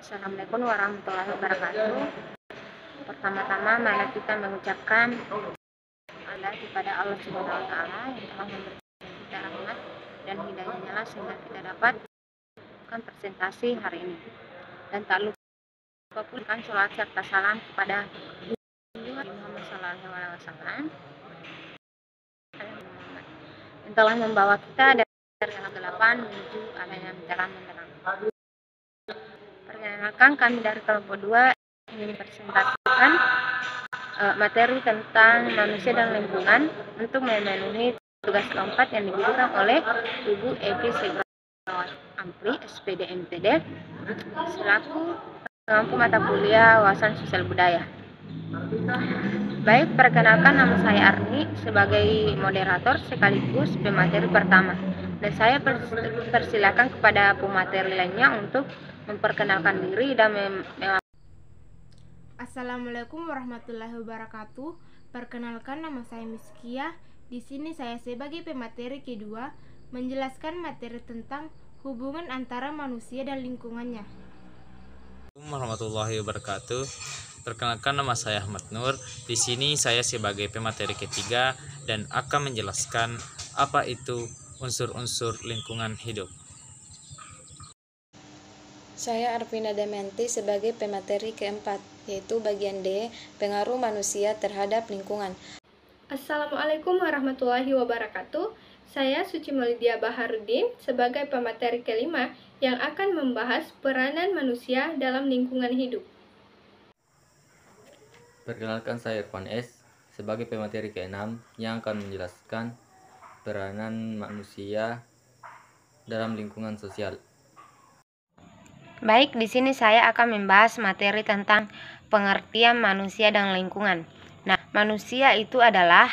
Assalamualaikum warahmatullahi wabarakatuh. Pertama-tama marilah kita mengucapkan Allah kepada Allah Subhanahu wa taala yang telah memberikan kita rahmat dan hidayahnya lah sehingga kita dapat melakukan presentasi hari ini. Dan tak lupa pula sholawat serta salam kepada Nabi Muhammad SAW yang telah membawa kita dari kegelapan menuju adanya terang benderang. Perkenalkan, kami dari kelompok 2 ingin presentasikan materi tentang manusia dan lingkungan untuk memenuhi tugas keempat yang diberikan oleh Ibu Evi Segawati Ampri, SPD MTD, selaku pengampu mata kuliah wawasan sosial budaya. Baik, perkenalkan, nama saya Arni sebagai moderator sekaligus pemateri pertama. Dan saya persilakan kepada pemateri lainnya untuk memperkenalkan diri dan Assalamualaikum warahmatullahi wabarakatuh. Perkenalkan, nama saya Miskia. Di sini saya sebagai pemateri kedua menjelaskan materi tentang hubungan antara manusia dan lingkungannya. Assalamualaikum warahmatullahi wabarakatuh. Perkenalkan, nama saya Ahmad Nur. Di sini saya sebagai pemateri ketiga dan akan menjelaskan apa itu unsur-unsur lingkungan hidup. Saya Arvina Dementi sebagai pemateri keempat, yaitu bagian D, pengaruh manusia terhadap lingkungan. Assalamualaikum warahmatullahi wabarakatuh. Saya Suci Maulidia Baharudin sebagai pemateri kelima yang akan membahas peranan manusia dalam lingkungan hidup. Perkenalkan, saya Irfan S. sebagai pemateri ke-6 yang akan menjelaskan peranan manusia dalam lingkungan sosial. Baik, di sini saya akan membahas materi tentang pengertian manusia dan lingkungan. Nah, manusia itu adalah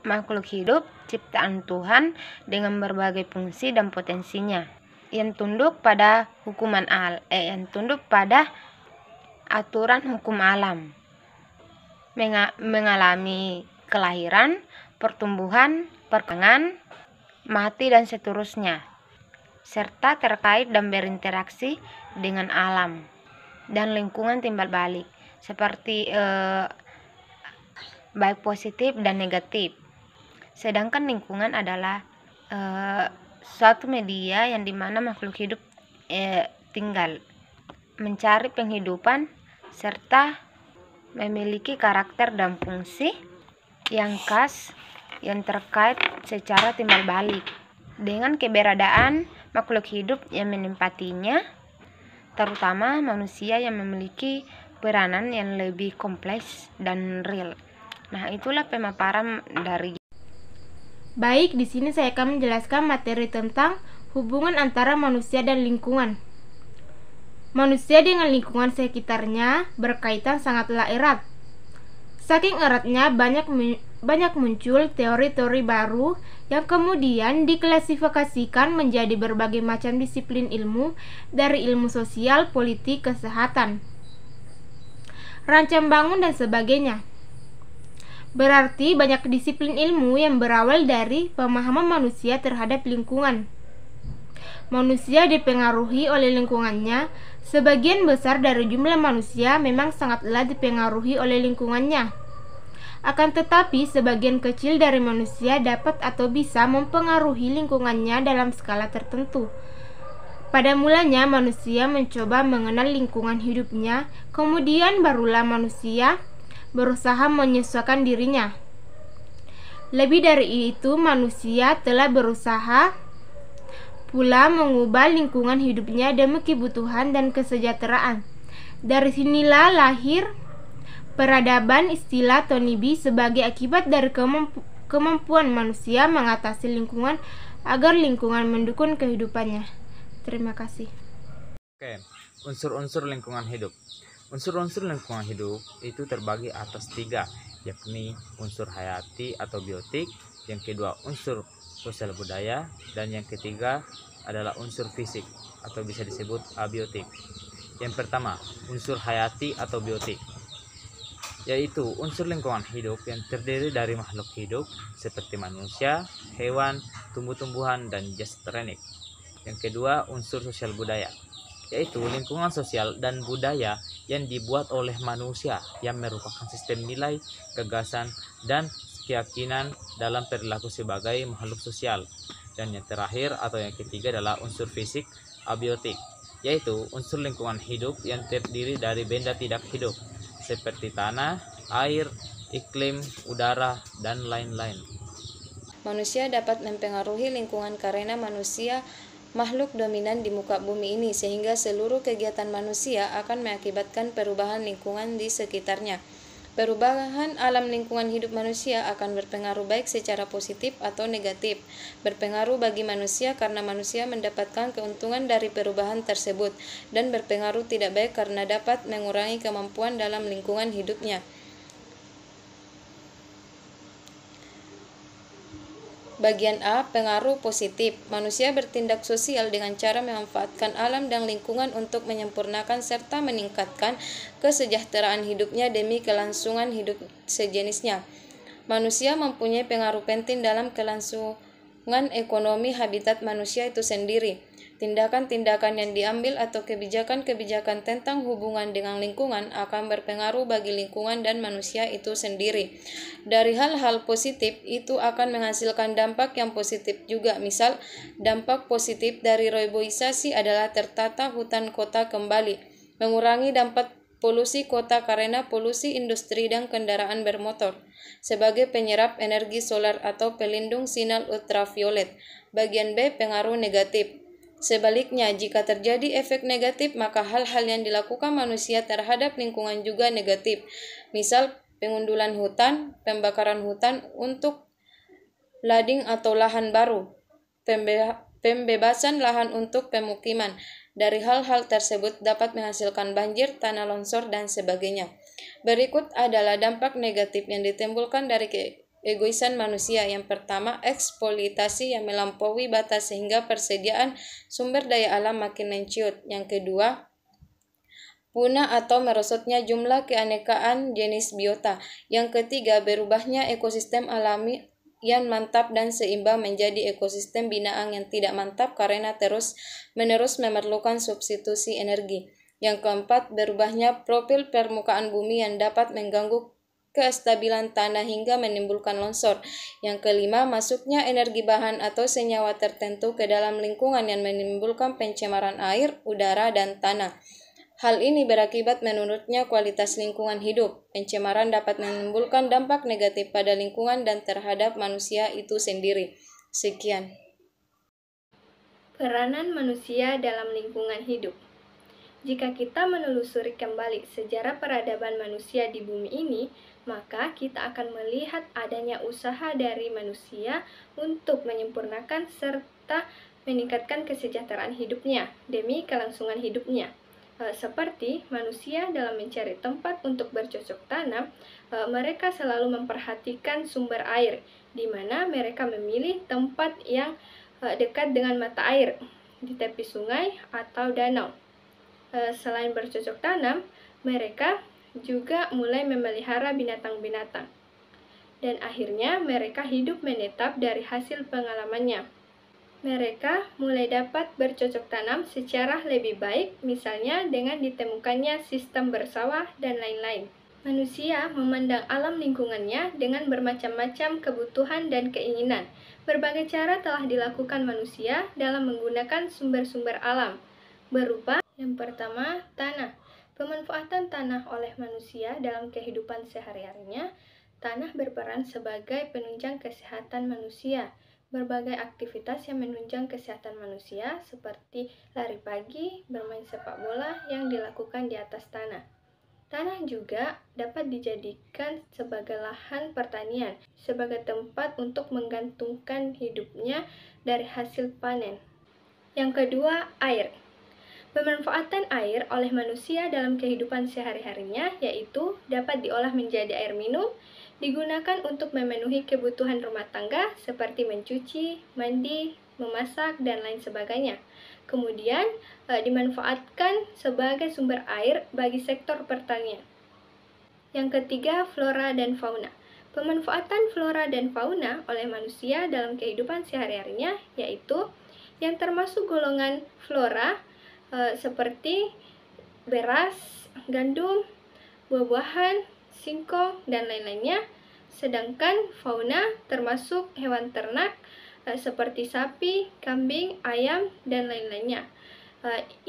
makhluk hidup ciptaan Tuhan dengan berbagai fungsi dan potensinya, yang tunduk pada yang tunduk pada aturan hukum alam, mengalami kelahiran, pertumbuhan, perkembangan, mati dan seterusnya, serta terkait dan berinteraksi dengan alam dan lingkungan timbal balik seperti baik positif dan negatif. Sedangkan lingkungan adalah suatu media yang dimana makhluk hidup tinggal, mencari penghidupan, serta memiliki karakter dan fungsi yang khas yang terkait secara timbal balik dengan keberadaan makhluk hidup yang menempatinya, terutama manusia yang memiliki peranan yang lebih kompleks dan real. Nah, itulah pemaparan dari. Baik, di sini saya akan menjelaskan materi tentang hubungan antara manusia dan lingkungan. Manusia dengan lingkungan sekitarnya berkaitan sangatlah erat. Saking eratnya banyak muncul teori-teori baru yang kemudian diklasifikasikan menjadi berbagai macam disiplin ilmu, dari ilmu sosial, politik, kesehatan, rancang bangun, dan sebagainya. Berarti banyak disiplin ilmu yang berawal dari pemahaman manusia terhadap lingkungan. Manusia dipengaruhi oleh lingkungannya. Sebagian besar dari jumlah manusia memang sangatlah dipengaruhi oleh lingkungannya. Akan tetapi, sebagian kecil dari manusia dapat atau bisa mempengaruhi lingkungannya dalam skala tertentu. Pada mulanya, manusia mencoba mengenal lingkungan hidupnya, kemudian barulah manusia berusaha menyesuaikan dirinya. Lebih dari itu, manusia telah berusaha pula mengubah lingkungan hidupnya demi kebutuhan dan kesejahteraan. Dari sinilah lahir peradaban istilah Tonibi sebagai akibat dari kemampuan manusia mengatasi lingkungan agar lingkungan mendukung kehidupannya. Terima kasih. Oke, unsur-unsur lingkungan hidup. Unsur-unsur lingkungan hidup itu terbagi atas 3, yakni unsur hayati atau biotik, yang kedua unsur sosial budaya, dan yang ketiga adalah unsur fisik atau bisa disebut abiotik. Yang pertama, unsur hayati atau biotik, yaitu unsur lingkungan hidup yang terdiri dari makhluk hidup seperti manusia, hewan, tumbuh-tumbuhan, dan jas terenik. Yang kedua, unsur sosial budaya, yaitu lingkungan sosial dan budaya yang dibuat oleh manusia yang merupakan sistem nilai, gagasan, dan keyakinan dalam perilaku sebagai makhluk sosial. Dan yang terakhir atau yang ketiga adalah unsur fisik abiotik, yaitu unsur lingkungan hidup yang terdiri dari benda tidak hidup seperti tanah, air, iklim, udara, dan lain-lain. Manusia dapat mempengaruhi lingkungan karena manusia makhluk dominan di muka bumi ini, sehingga seluruh kegiatan manusia akan mengakibatkan perubahan lingkungan di sekitarnya. Perubahan alam lingkungan hidup manusia akan berpengaruh baik secara positif atau negatif. Berpengaruh bagi manusia karena manusia mendapatkan keuntungan dari perubahan tersebut, dan berpengaruh tidak baik karena dapat mengurangi kemampuan dalam lingkungan hidupnya. Bagian A, pengaruh positif. Manusia bertindak sosial dengan cara memanfaatkan alam dan lingkungan untuk menyempurnakan serta meningkatkan kesejahteraan hidupnya demi kelangsungan hidup sejenisnya. Manusia mempunyai pengaruh penting dalam kelangsungan ekonomi habitat manusia itu sendiri. Tindakan-tindakan yang diambil atau kebijakan-kebijakan tentang hubungan dengan lingkungan akan berpengaruh bagi lingkungan dan manusia itu sendiri. Dari hal-hal positif itu akan menghasilkan dampak yang positif juga. Misal, dampak positif dari reboisasi adalah tertata hutan kota kembali, mengurangi dampak polusi kota karena polusi industri dan kendaraan bermotor, sebagai penyerap energi solar atau pelindung sinar ultraviolet. Bagian B, pengaruh negatif. Sebaliknya, jika terjadi efek negatif, maka hal-hal yang dilakukan manusia terhadap lingkungan juga negatif. Misal, pengundulan hutan, pembakaran hutan untuk lading atau lahan baru, pembebasan lahan untuk pemukiman. Dari hal-hal tersebut dapat menghasilkan banjir, tanah longsor, dan sebagainya. Berikut adalah dampak negatif yang ditimbulkan dari egoisan manusia. Yang pertama, eksploitasi yang melampaui batas sehingga persediaan sumber daya alam makin menciut. Yang kedua, punah atau merosotnya jumlah keanekaan jenis biota. Yang ketiga, berubahnya ekosistem alami yang mantap dan seimbang menjadi ekosistem binaan yang tidak mantap karena terus-menerus memerlukan substitusi energi. Yang keempat, berubahnya profil permukaan bumi yang dapat mengganggu kestabilan tanah hingga menimbulkan longsor. Yang kelima, masuknya energi bahan atau senyawa tertentu ke dalam lingkungan yang menimbulkan pencemaran air, udara, dan tanah. Hal ini berakibat menurunnya kualitas lingkungan hidup. Pencemaran dapat menimbulkan dampak negatif pada lingkungan dan terhadap manusia itu sendiri. Sekian. Peranan manusia dalam lingkungan hidup. Jika kita menelusuri kembali sejarah peradaban manusia di bumi ini, maka kita akan melihat adanya usaha dari manusia untuk menyempurnakan serta meningkatkan kesejahteraan hidupnya demi kelangsungan hidupnya. Seperti manusia dalam mencari tempat untuk bercocok tanam, mereka selalu memperhatikan sumber air, di mana mereka memilih tempat yang dekat dengan mata air, di tepi sungai atau danau. Selain bercocok tanam, mereka juga mulai memelihara binatang-binatang. Dan akhirnya mereka hidup menetap dari hasil pengalamannya. Mereka mulai dapat bercocok tanam secara lebih baik, misalnya dengan ditemukannya sistem bersawah dan lain-lain. Manusia memandang alam lingkungannya dengan bermacam-macam kebutuhan dan keinginan. Berbagai cara telah dilakukan manusia dalam menggunakan sumber-sumber alam, berupa yang pertama, tanah. Pemanfaatan tanah oleh manusia dalam kehidupan sehari-harinya. Tanah berperan sebagai penunjang kesehatan manusia. Berbagai aktivitas yang menunjang kesehatan manusia seperti lari pagi, bermain sepak bola yang dilakukan di atas tanah. Tanah juga dapat dijadikan sebagai lahan pertanian, sebagai tempat untuk menggantungkan hidupnya dari hasil panen. Yang kedua, air. Pemanfaatan air oleh manusia dalam kehidupan sehari-harinya yaitu dapat diolah menjadi air minum, digunakan untuk memenuhi kebutuhan rumah tangga seperti mencuci, mandi, memasak, dan lain sebagainya. Kemudian, dimanfaatkan sebagai sumber air bagi sektor pertanian. Yang ketiga, flora dan fauna. Pemanfaatan flora dan fauna oleh manusia dalam kehidupan sehari-harinya yaitu yang termasuk golongan flora seperti beras, gandum, buah-buahan, singkong, dan lain-lainnya. Sedangkan fauna termasuk hewan ternak seperti sapi, kambing, ayam, dan lain-lainnya.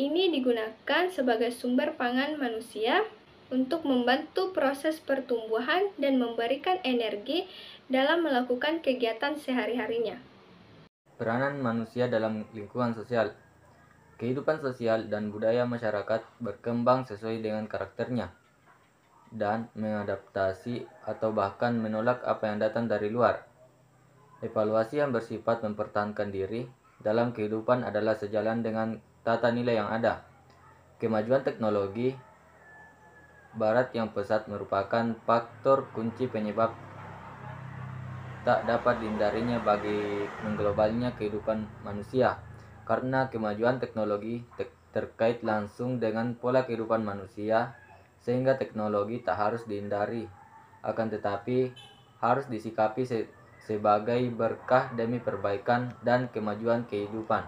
Ini digunakan sebagai sumber pangan manusia untuk membantu proses pertumbuhan dan memberikan energi dalam melakukan kegiatan sehari-harinya. Peranan manusia dalam lingkungan sosial. Kehidupan sosial dan budaya masyarakat berkembang sesuai dengan karakternya dan mengadaptasi atau bahkan menolak apa yang datang dari luar. Evaluasi yang bersifat mempertahankan diri dalam kehidupan adalah sejalan dengan tata nilai yang ada. Kemajuan teknologi barat yang pesat merupakan faktor kunci penyebab tak dapat dihindarinya bagi mengglobalnya kehidupan manusia, karena kemajuan teknologi terkait langsung dengan pola kehidupan manusia, sehingga teknologi tak harus dihindari, akan tetapi harus disikapi sebagai berkah demi perbaikan dan kemajuan kehidupan.